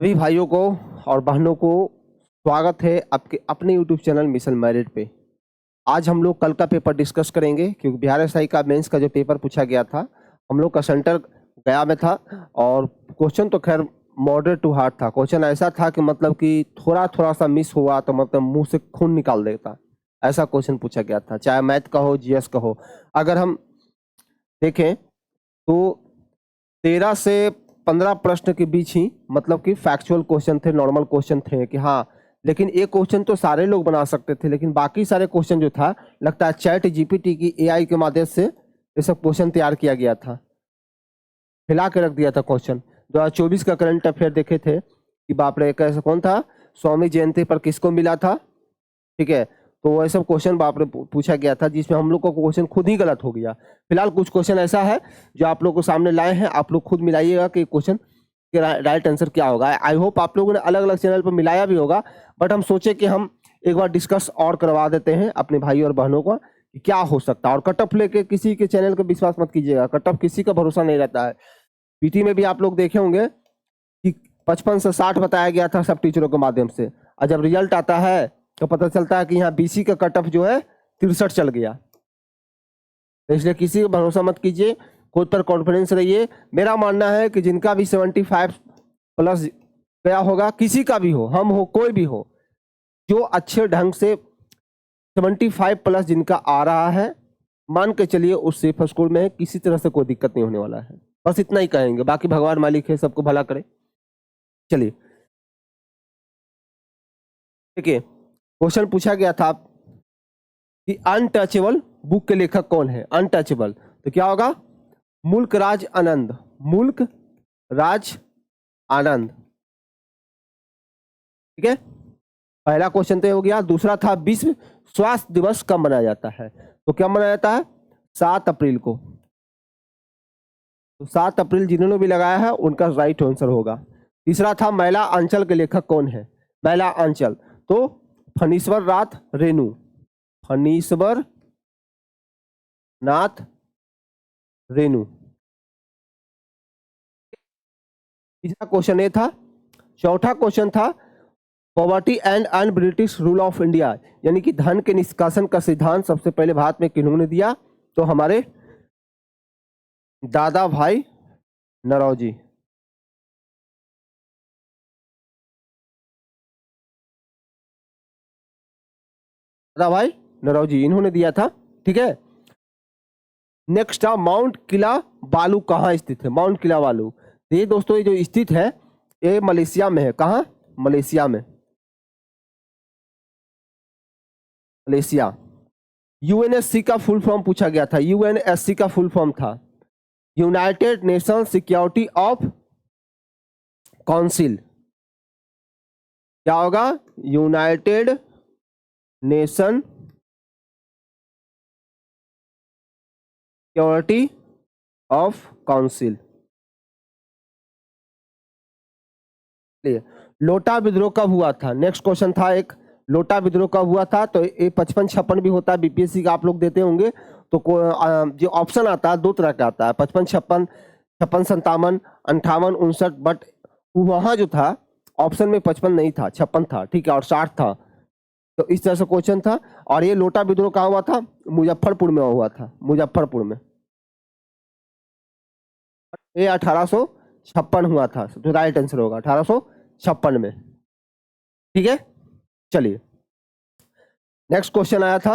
सभी भाइयों को और बहनों को स्वागत है आपके अपने यूट्यूब चैनल मिशन मेरिट पे। आज हम लोग कल का पेपर डिस्कस करेंगे क्योंकि बिहार एसआई का मेंस का जो पेपर पूछा गया था हम लोग का सेंटर गया में था और क्वेश्चन तो खैर मॉडरेट टू हार्ड था। क्वेश्चन ऐसा था कि मतलब कि थोड़ा थोड़ा सा मिस हुआ तो मतलब मुंह से खून निकाल देता, ऐसा क्वेश्चन पूछा गया था, चाहे मैथ का हो जीएस का हो। अगर हम देखें तो 13 से 15 प्रश्न के बीच ही मतलब कि फैक्चुअल क्वेश्चन थे, नॉर्मल क्वेश्चन थे कि हाँ, लेकिन एक क्वेश्चन तो सारे लोग बना सकते थे, लेकिन बाकी सारे क्वेश्चन जो था लगता है चैट जीपीटी की एआई के माध्यम से ये सब क्वेश्चन तैयार किया गया था, हिला के रख दिया था क्वेश्चन। 2024 का करंट अफेयर देखे थे कि बाप रे, कैसे कौन था, स्वामी जयंती पर किसको मिला था, ठीक है। तो वह सब क्वेश्चन बाप रे पूछा गया था जिसमें हम लोग का क्वेश्चन खुद ही गलत हो गया। फिलहाल कुछ क्वेश्चन ऐसा है जो आप लोग को सामने लाए हैं, आप लोग खुद मिलाइएगा कि क्वेश्चन के राइट आंसर क्या होगा। आई होप आप लोगों ने अलग अलग चैनल पर मिलाया भी होगा, बट हम सोचे कि हम एक बार डिस्कस और करवा देते हैं अपने भाई और बहनों को कि क्या हो सकता है। और कट ऑफ लेके किसी के चैनल का विश्वास मत कीजिएगा, कट ऑफ किसी का भरोसा नहीं रहता है। पीटी में भी आप लोग देखे होंगे कि 55 से 60 बताया गया था सब टीचरों के माध्यम से, और जब रिजल्ट आता है तो पता चलता है कि यहाँ बीसी का कट ऑफ जो है 63 चल गया। तो इसलिए किसी का भरोसा मत कीजिए, खुद पर कॉन्फिडेंस रहिए। मेरा मानना है कि जिनका भी 75 प्लस गया होगा, किसी का भी हो, हम हो कोई भी हो, जो अच्छे ढंग से 75 प्लस जिनका आ रहा है, मान के चलिए उस सेफ स्कूल में है, किसी तरह से कोई दिक्कत नहीं होने वाला है। बस इतना ही कहेंगे, बाकी भगवान मालिक है, सबको भला करे। चलिए देखिए, क्वेश्चन पूछा गया था कि अनटचेबल बुक के लेखक कौन है। अनटचेबल तो क्या होगा, मुल्क राज आनंद, मुल्क राज आनंद, ठीक है। पहला क्वेश्चन तो हो गया। दूसरा था विश्व स्वास्थ्य दिवस कब मनाया जाता है, तो क्या मनाया जाता है 7 अप्रैल को। तो 7 अप्रैल जिन्होंने भी लगाया है उनका राइट आंसर होगा। तीसरा था मैला अंचल के लेखक कौन है। मैला अंचल तो फणीश्वर नाथ रेणु, फणीश्वर नाथ रेणु। तीसरा क्वेश्चन ये था। चौथा क्वेश्चन था poverty and un British rule of India, यानी कि धन के निष्कासन का सिद्धांत सबसे पहले भारत में किन्होंने दिया, तो हमारे दादा भाई नरौजी। दादा भाई नरौजी इन्होंने दिया था, ठीक है। नेक्स्ट था माउंट किला बालू कहाँ स्थित है। माउंट किला बालू, ये दोस्तों ये जो स्थित है ये मलेशिया में है। कहाँ, मलेशिया में, मलेशिया। यूएनएससी का फुल फॉर्म पूछा गया था। यूएनएससी का फुल फॉर्म था United nation security of council. क्या होगा, United nation security of council. लोटा विद्रोह कब हुआ था। नेक्स्ट क्वेश्चन था एक, लोटा विद्रोह कब हुआ था, तो ये 55-56 भी होता है, बीपीएससी का आप लोग देते होंगे। तो जो ऑप्शन आता है दो तरह का आता है, 55-56, 56-57, 58-59, बट वहां जो था ऑप्शन में 55 नहीं था, 56 था, ठीक है, और 60 था। तो इस तरह से क्वेश्चन था। और ये लोटा विद्रोह कहाँ हुआ था, मुजफ्फरपुर में हुआ था, मुजफ्फरपुर में। ये 1856 हुआ था, तो राइट आंसर होगा 1856 में, ठीक है। चलिए नेक्स्ट क्वेश्चन आया था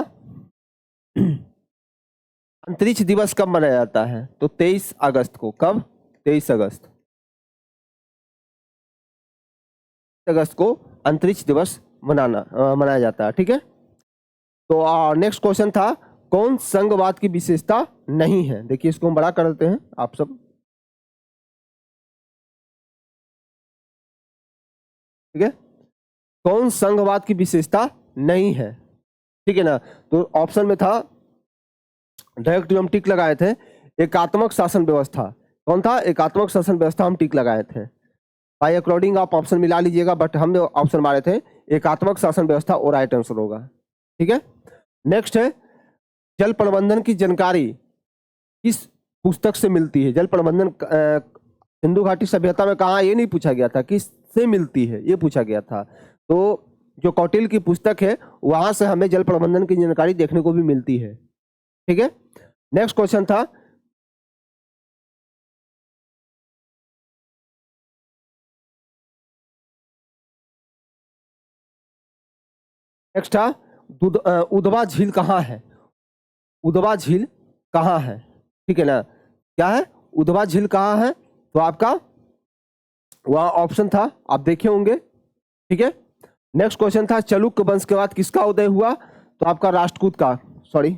अंतरिक्ष दिवस कब मनाया जाता है, तो 23 अगस्त को। कब, 23 अगस्त, अगस्त को अंतरिक्ष दिवस मनाया जाता है, ठीक है। तो नेक्स्ट क्वेश्चन था कौन संघवाद की विशेषता नहीं है। देखिए इसको हम बड़ा कर देते हैं आप सब, ठीक है। कौन संघवाद की विशेषता नहीं है, ठीक है ना। तो ऑप्शन में था, डायरेक्ट हम टिक लगाए थे, एकात्मक शासन व्यवस्था। कौन था, एकात्मक शासन व्यवस्था, हम टिक लगाए थे। बाय अकॉर्डिंग आप ऑप्शन मिला लीजिएगा, बट हमने ऑप्शन मारे थे एकात्मक शासन व्यवस्था, और राइट आंसर होगा, ठीक है। नेक्स्ट है जल प्रबंधन की जानकारी किस पुस्तक से मिलती है। जल प्रबंधन हिंदू घाटी सभ्यता में कहा, ये नहीं पूछा गया था, किस से मिलती है, ये पूछा गया था। तो जो कौटिल्य की पुस्तक है वहां से हमें जल प्रबंधन की जानकारी देखने को भी मिलती है। ठीक है, नेक्स्ट क्वेश्चन था नेक्स्ट था उदवा झील कहाँ है? उदवा झील कहाँ है? ठीक है ना, क्या है उदवा झील कहाँ है? तो आपका वहाँ ऑप्शन था, आप देखे होंगे। ठीक है, नेक्स्ट क्वेश्चन था चालुक्य वंश के बाद किसका उदय हुआ? तो आपका राष्ट्रकूट का, सॉरी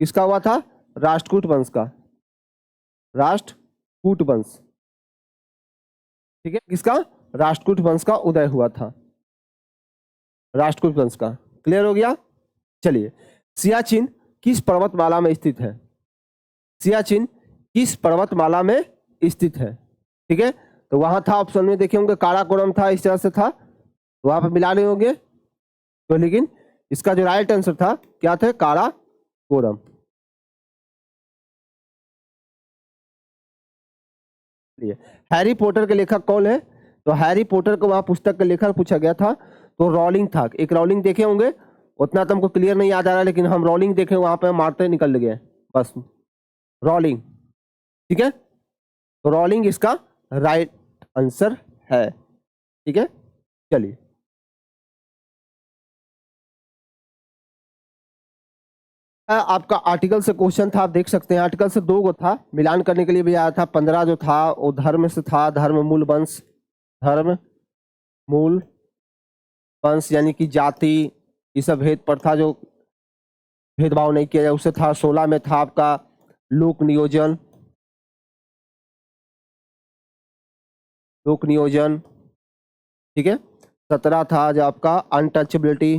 किसका हुआ था? राष्ट्रकूट वंश का, राष्ट्रकूट वंश। ठीक है, किसका? राष्ट्रकूट वंश का उदय हुआ था, राष्ट्रकूट वंश का। क्लियर हो गया? चलिए, सियाचिन किस पर्वतमाला में स्थित है? सियाचिन किस पर्वतमाला में स्थित है? ठीक है, तो वहां था ऑप्शन में देखे होंगे काराकोरम था, इस तरह से था, वहां पर मिला नहीं होंगे तो, लेकिन इसका जो राइट आंसर था क्या था? काराकोरम। हैरी पॉटर के लेखक कौन है? तो हैरी पॉटर को वहां पुस्तक का लेखक पूछा गया था, तो रॉलिंग था। एक रॉलिंग देखे होंगे, उतना तो हमको क्लियर नहीं याद आ रहा, लेकिन हम रॉलिंग देखे वहां पे मारते निकल गए बस, रॉलिंग। ठीक है, तो रॉलिंग इसका राइट आंसर है। ठीक है, चलिए, आपका आर्टिकल से क्वेश्चन था, आप देख सकते हैं आर्टिकल से दो गो था, मिलान करने के लिए भी आया था। 15 जो था वो धर्म से था, धर्म मूल वंश, धर्म मूल वंश यानी कि जाति, ये सब भेद प्रथा जो भेदभाव नहीं किया जाए उससे था। 16 में था आपका लोक नियोजन, लोक नियोजन। ठीक है, 17 था जो आपका अनटचेबिलिटी,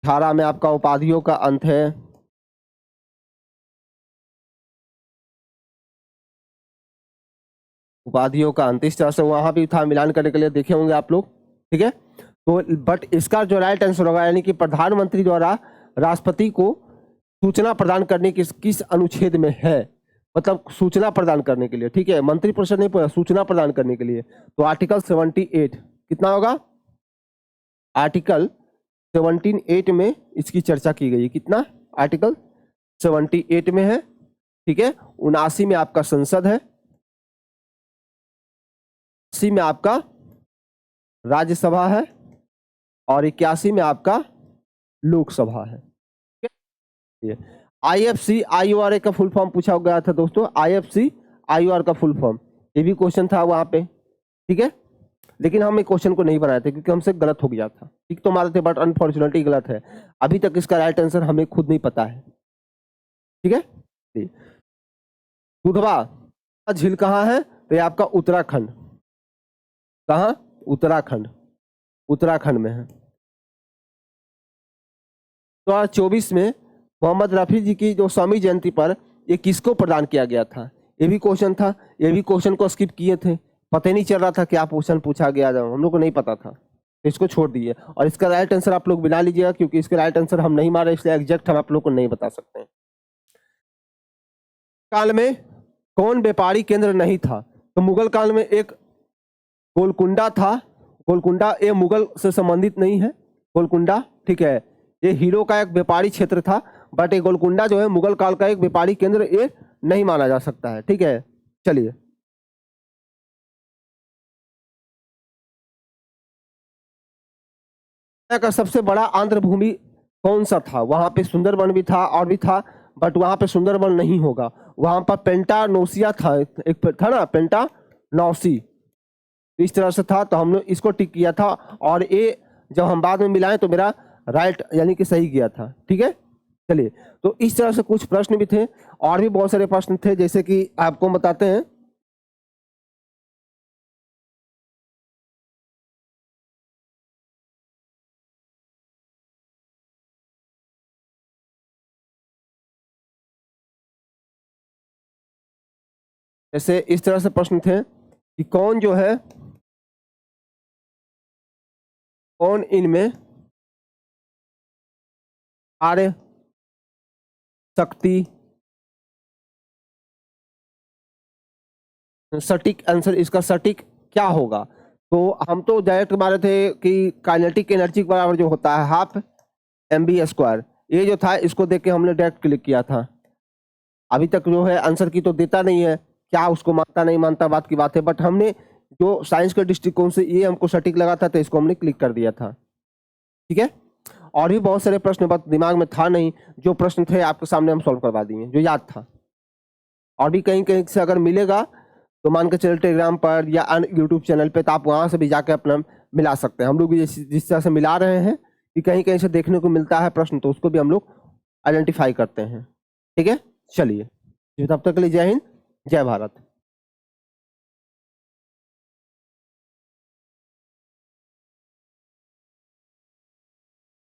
18 में आपका उपाधियों का अंत है, उपाधियों का अंत, इस तरह से वहां भी था, मिलान करने के लिए देखे होंगे आप लोग। ठीक है, तो बट इसका जो राइट आंसर होगा यानी कि प्रधानमंत्री द्वारा राष्ट्रपति को सूचना प्रदान करने की किस अनुच्छेद में है? मतलब सूचना प्रदान करने के लिए, ठीक है, मंत्री परिषद नहीं, सूचना प्रदान करने के लिए, तो आर्टिकल 78 कितना होगा? आर्टिकल 78 में इसकी चर्चा की गई है। कितना? आर्टिकल 78 में है। ठीक है, 79 में आपका संसद है, 80 में आपका राज्यसभा है, और 81 में आपका लोकसभा है। IFC IURA का फुल फॉर्म पूछा गया था दोस्तों, IFC IUR का फुल फॉर्म, ये भी क्वेश्चन था वहां पे। ठीक है, लेकिन हम एक क्वेश्चन को नहीं बनाए थे क्योंकि हमसे गलत हो गया था। ठीक तो मारे थे, बट अनफॉर्चुनेटली गलत है। अभी तक इसका राइट आंसर हमें खुद नहीं पता है। ठीक है, दुधवा झील कहाँ है? तो ये आपका उत्तराखंड, कहाँ? उत्तराखंड, उत्तराखंड में है। 2024 में मोहम्मद रफी जी की जो स्वामी जयंती पर ये किसको प्रदान किया गया था? ये भी क्वेश्चन था, ये भी क्वेश्चन को स्किप किए थे, पता ही नहीं चल रहा था क्या क्वेश्चन पूछा गया, हम लोग को नहीं पता था, तो इसको छोड़ दिए। और इसका राइट आंसर आप लोग बना लीजिएगा क्योंकि इसका राइट आंसर हम नहीं मारे, इसलिए एग्जैक्ट हम आप लोग को नहीं बता सकते। काल में कौन व्यापारी केंद्र नहीं था? तो मुगल काल में एक गोलकुंडा था, गोलकुंडा ये मुगल से संबंधित नहीं है, गोलकुंडा। ठीक है, ये हीरो का एक व्यापारी क्षेत्र था, बट ये गोलकुंडा जो है मुगल काल का एक व्यापारी केंद्र ये नहीं माना जा सकता है। ठीक है, चलिए, का सबसे बड़ा आंध्र भूमि कौन सा था? वहां पे सुंदरबन भी था और भी था, बट वहां पे सुंदरबन नहीं होगा, वहां पर पेंटानोसिया था, एक था ना पेंटानोसी, इस तरह से था, तो हमने इसको टिक किया था। और ये जब हम बाद में मिलाएं तो मेरा राइट यानी कि सही गया था। ठीक है, चलिए, तो इस तरह से कुछ प्रश्न भी थे, और भी बहुत सारे प्रश्न थे, जैसे कि आपको बताते हैं। जैसे इस तरह से प्रश्न थे कि कौन जो है, कौन इनमें आर्य शक्ति सटीक आंसर इसका सटीक क्या होगा। तो हम तो डायरेक्ट मारे थे कि काइनेटिक एनर्जी के बराबर जो होता है हाफ mv², ये जो था इसको देख के हमने डायरेक्ट क्लिक किया था। अभी तक जो है आंसर की तो देता नहीं है, क्या उसको मानता नहीं मानता बात की बात है, बट हमने जो साइंस के दृष्टिकोण से ये हमको सटीक लगा था तो इसको हमने क्लिक कर दिया था। ठीक है, और भी बहुत सारे प्रश्न बस दिमाग में था नहीं, जो प्रश्न थे आपके सामने हम सॉल्व करवा दिए जो याद था। और भी कहीं कहीं से अगर मिलेगा तो मान के चलिए टेलीग्राम पर या अन्य यूट्यूब चैनल पे, तो आप वहां से भी जाके अपना मिला सकते हैं। हम लोग भी जिस तरह से मिला रहे हैं कि कहीं कहीं से देखने को मिलता है प्रश्न, तो उसको भी हम लोग आइडेंटिफाई करते हैं। ठीक है, चलिए तब तक के लिए जय हिंद, जय भारत।